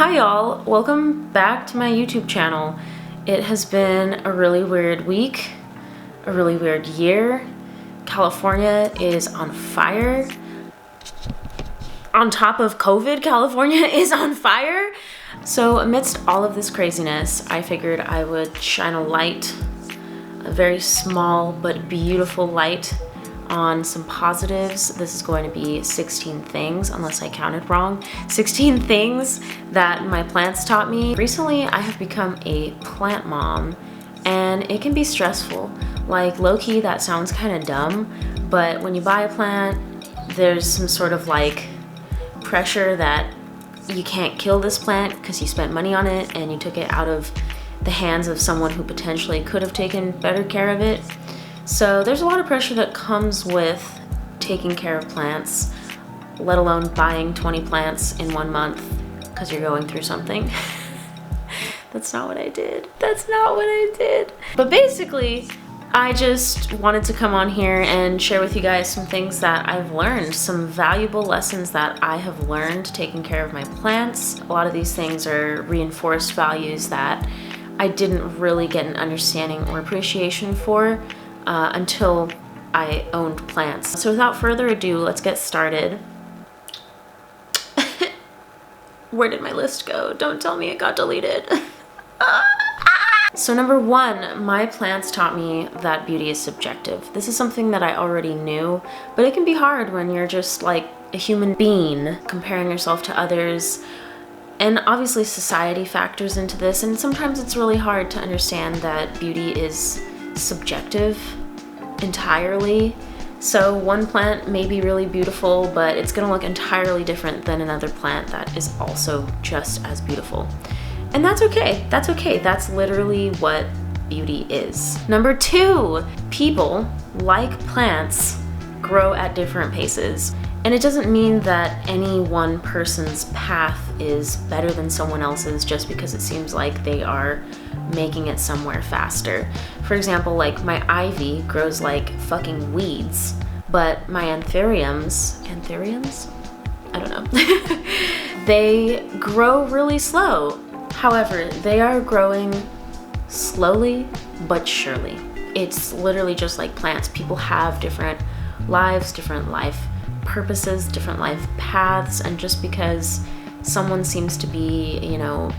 Hi y'all, welcome back to my YouTube channel. It has been a really weird week, a really weird year. California is on fire. On top of COVID, California is on fire. So amidst all of this craziness, I figured I would shine a light, a very small but beautiful light, on some positives. This is going to be 16 things, unless I counted wrong. 16 things that my plants taught me. Recently, I have become a plant mom, and it can be stressful. Like, low-key, that sounds kind of dumb, but when you buy a plant, there's some sort of like pressure that you can't kill this plant because you spent money on it and you took it out of the hands of someone who potentially could have taken better care of it. So there's a lot of pressure that comes with taking care of plants, let alone buying 20 plants in 1 month because you're going through something. That's not what I did. That's not what I did. But basically, I just wanted to come on here and share with you guys some things that I've learned, some valuable lessons that I have learned taking care of my plants. A lot of these things are reinforced values that I didn't really get an understanding or appreciation for until I owned plants. So without further ado, let's get started. Where did my list go? Don't tell me it got deleted. So number one, my plants taught me that beauty is subjective. This is something that I already knew, but it can be hard when you're just like a human being comparing yourself to others. And obviously society factors into this, and sometimes it's really hard to understand that beauty is subjective entirely. So one plant may be really beautiful, but it's gonna look entirely different than another plant that is also just as beautiful. And that's okay. That's okay. That's literally what beauty is. Number two, people, like plants, grow at different paces. And it doesn't mean that any one person's path is better than someone else's just because it seems like they are making it somewhere faster. For example, like my ivy grows like fucking weeds, but my anthuriums? I don't know. They grow really slow. However, they are growing slowly but surely. It's literally just like plants. People have different lives, different life purposes, different life paths, and just because someone seems to be,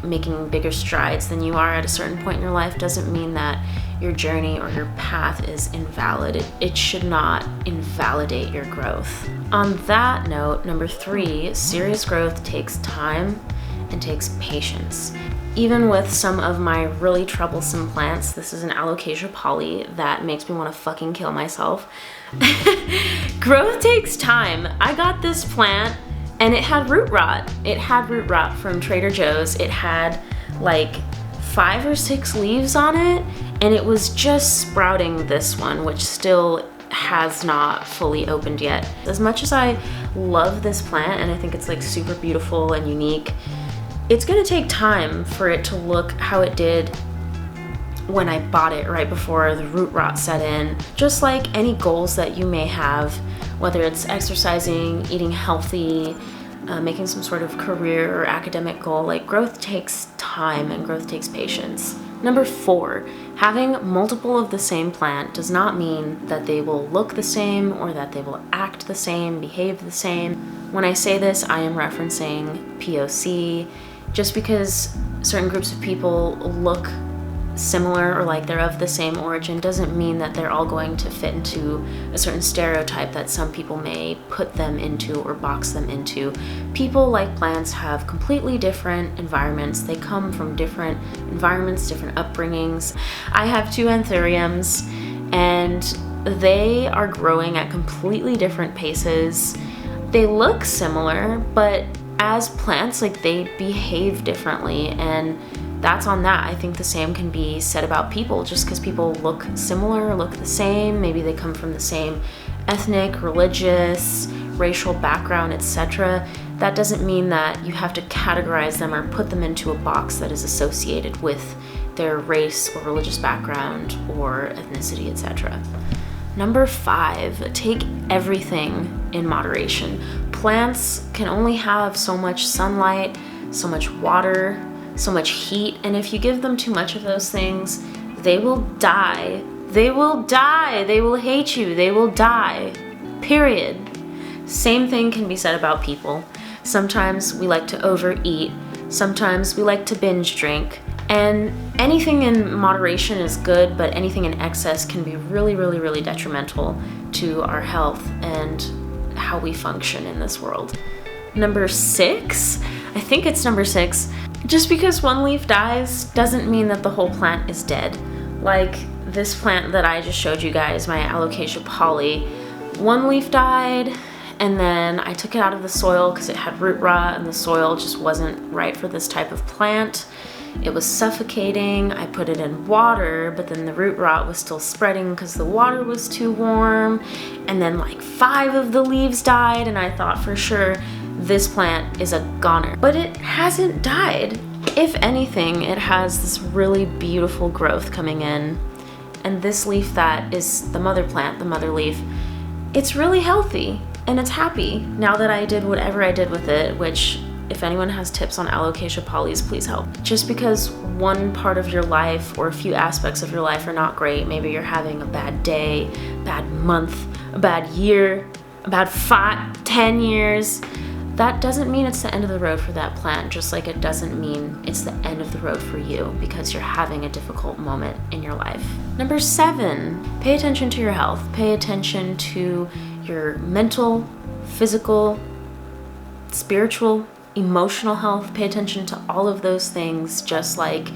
making bigger strides than you are at a certain point in your life doesn't mean that your journey or your path is invalid. It should not invalidate your growth. On that note, number three, serious growth takes time and takes patience. Even with some of my really troublesome plants, this is an alocasia poly that makes me want to fucking kill myself. Growth takes time. I got this plant and it had root rot. It had root rot from Trader Joe's. It had like 5 or 6 leaves on it, and it was just sprouting this one, which still has not fully opened yet. As much as I love this plant and I think it's like super beautiful and unique, it's gonna take time for it to look how it did when I bought it right before the root rot set in. Just like any goals that you may have, whether it's exercising, eating healthy, making some sort of career or academic goal, like growth takes time and growth takes patience. Number four, having multiple of the same plant does not mean that they will look the same or that they will act the same, behave the same. When I say this, I am referencing POC. Just because certain groups of people look similar or like they're of the same origin doesn't mean that they're all going to fit into a certain stereotype that some people may put them into or box them into. People, like plants, have completely different environments. They come from different environments, different upbringings. I have 2 anthuriums and they are growing at completely different paces. They look similar, but as plants, like, they behave differently, and that's on that. I think the same can be said about people. Just because people look similar, look the same, maybe they come from the same ethnic, religious, racial background, etc., that doesn't mean that you have to categorize them or put them into a box that is associated with their race or religious background or ethnicity, etc. Number 5, take everything in moderation. Plants can only have so much sunlight, so much water, so much heat, and if you give them too much of those things, they will die. They will die. They will hate you. They will die. Period. Same thing can be said about people. Sometimes we like to overeat. Sometimes we like to binge drink. And anything in moderation is good, but anything in excess can be really, really, really detrimental to our health and how we function in this world. Number 6, I think it's number 6. Just because one leaf dies doesn't mean that the whole plant is dead. Like this plant that I just showed you guys, my Alocasia poly, one leaf died, and then I took it out of the soil because it had root rot and the soil just wasn't right for this type of plant. It was suffocating. I put it in water, but then the root rot was still spreading because the water was too warm. And then like 5 of the leaves died, and I thought for sure this plant is a goner. But it hasn't died. If anything, it has this really beautiful growth coming in. And this leaf that is the mother plant, the mother leaf, it's really healthy and it's happy now that I did whatever I did with it, which if anyone has tips on Alocasia polys, please help. Just because one part of your life or a few aspects of your life are not great, maybe you're having a bad day, bad month, a bad year, a bad 5, 10 years, that doesn't mean it's the end of the road for that plant, just like it doesn't mean it's the end of the road for you because you're having a difficult moment in your life. Number 7, pay attention to your health. Pay attention to your mental, physical, spiritual, emotional health. Pay attention to all of those things, just like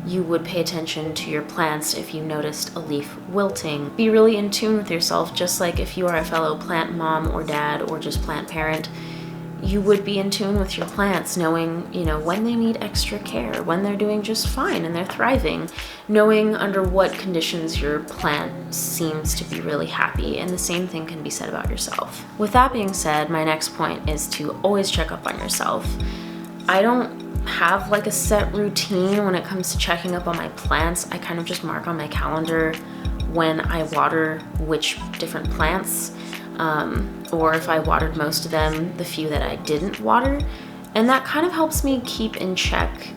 you would pay attention to your plants if you noticed a leaf wilting. Be really in tune with yourself, just like if you are a fellow plant mom or dad or just plant parent. You would be in tune with your plants, knowing, when they need extra care, when they're doing just fine and they're thriving, knowing under what conditions your plant seems to be really happy, and the same thing can be said about yourself. With that being said, my next point is to always check up on yourself. I don't have like a set routine when it comes to checking up on my plants. I kind of just mark on my calendar when I water which different plants. Or if I watered most of them, the few that I didn't water. And that kind of helps me keep in check,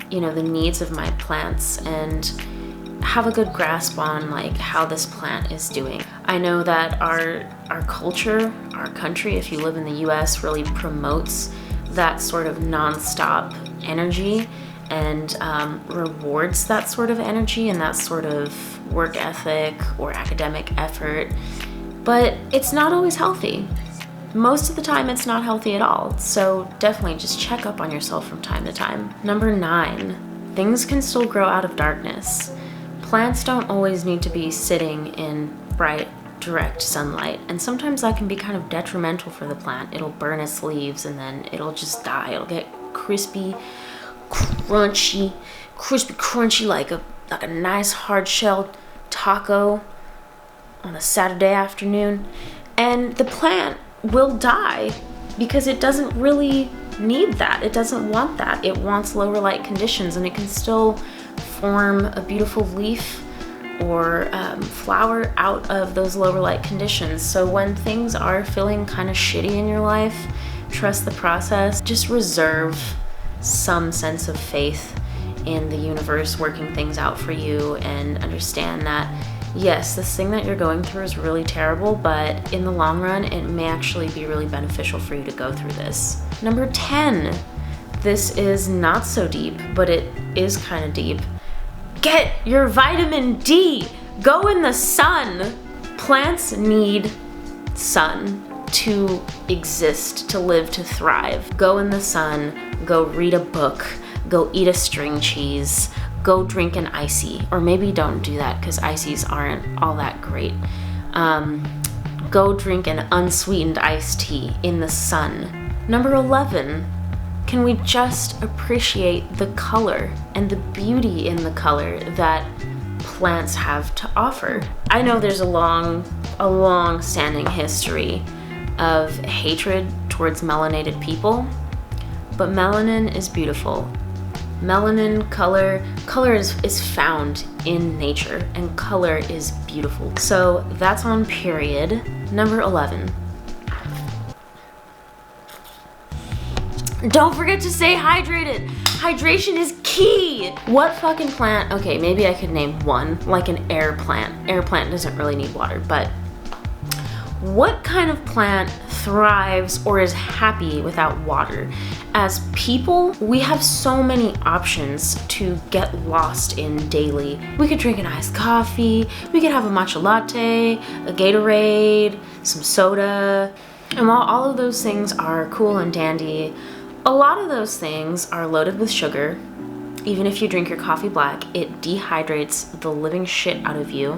the needs of my plants and have a good grasp on like how this plant is doing. I know that our culture, our country, if you live in the US, really promotes that sort of nonstop energy and rewards that sort of energy and that sort of work ethic or academic effort. But it's not always healthy. Most of the time it's not healthy at all. So definitely just check up on yourself from time to time. Number 9, things can still grow out of darkness. Plants don't always need to be sitting in bright, direct sunlight. And sometimes that can be kind of detrimental for the plant. It'll burn its leaves and then it'll just die. It'll get crispy, crunchy like a nice hard shelled taco on a Saturday afternoon, and the plant will die because it doesn't really need that. It doesn't want that. It wants lower light conditions, and it can still form a beautiful leaf or flower out of those lower light conditions. So when things are feeling kind of shitty in your life, trust the process. Just reserve some sense of faith in the universe working things out for you, and understand that yes, this thing that you're going through is really terrible, but in the long run, it may actually be really beneficial for you to go through this. Number 10, this is not so deep, but it is kind of deep. Get your vitamin D. Go in the sun. Plants need sun to exist, to live, to thrive. Go in the sun, go read a book, go eat a string cheese, go drink an icy, or maybe don't do that because ices aren't all that great. Go drink an unsweetened iced tea in the sun. Number 11, can we just appreciate the color and the beauty in the color that plants have to offer? I know there's a long-standing history of hatred towards melanated people, but melanin is beautiful. Melanin, color is found in nature, and color is beautiful. So that's on period. Number 11. Don't forget to stay hydrated. Hydration is key. What fucking plant? Okay, maybe I could name one, like an air plant. Air plant doesn't really need water, but what kind of plant thrives or is happy without water? As people, we have so many options to get lost in daily. We could drink an iced coffee, we could have a matcha latte, a Gatorade, some soda. And while all of those things are cool and dandy, a lot of those things are loaded with sugar. Even if you drink your coffee black, it dehydrates the living shit out of you.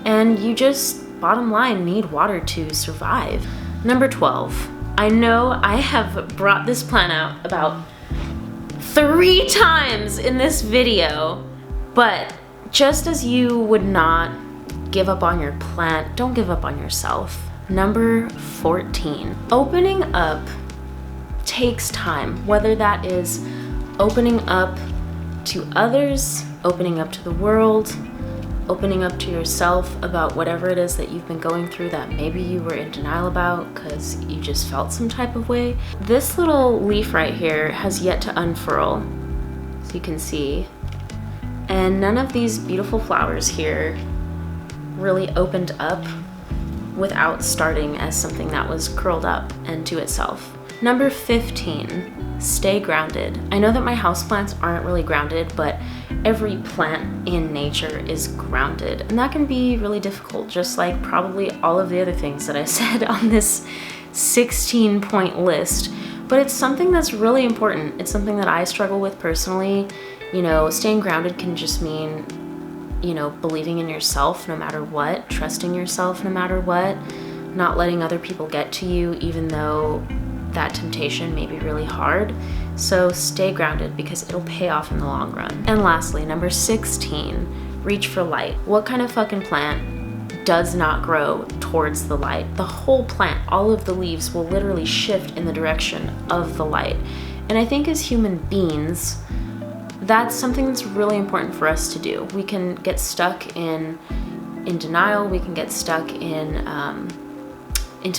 And you just, bottom line, need water to survive. Number 12. I know I have brought this plant out about 3 times in this video, but just as you would not give up on your plant, don't give up on yourself. Number 14. Opening up takes time, whether that is opening up to others, opening up to the world, opening up to yourself about whatever it is that you've been going through that maybe you were in denial about because you just felt some type of way. This little leaf right here has yet to unfurl, so you can see. And none of these beautiful flowers here really opened up without starting as something that was curled up and to itself. Number 15, stay grounded. I know that my houseplants aren't really grounded, but every plant in nature is grounded, and that can be really difficult, just like probably all of the other things that I said on this 16-point list. But it's something that's really important. It's something that I struggle with personally. You know, staying grounded can just mean, you know, believing in yourself no matter what, trusting yourself no matter what, not letting other people get to you even though that temptation may be really hard. So stay grounded because it'll pay off in the long run. And lastly, number 16, reach for light. What kind of fucking plant does not grow towards the light? The whole plant, all of the leaves will literally shift in the direction of the light. And I think as human beings, that's something that's really important for us to do. We can get stuck in denial, we can get stuck into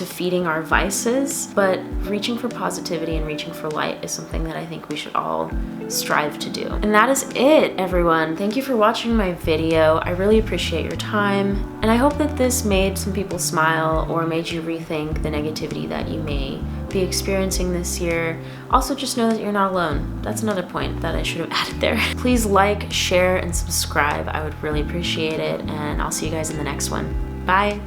feeding our vices, but reaching for positivity and reaching for light is something that I think we should all strive to do. And that is it, everyone. Thank you for watching my video. I really appreciate your time, and I hope that this made some people smile or made you rethink the negativity that you may be experiencing this year. Also, just know that you're not alone. That's another point that I should have added there. Please like, share, and subscribe. I would really appreciate it, and I'll see you guys in the next one. Bye.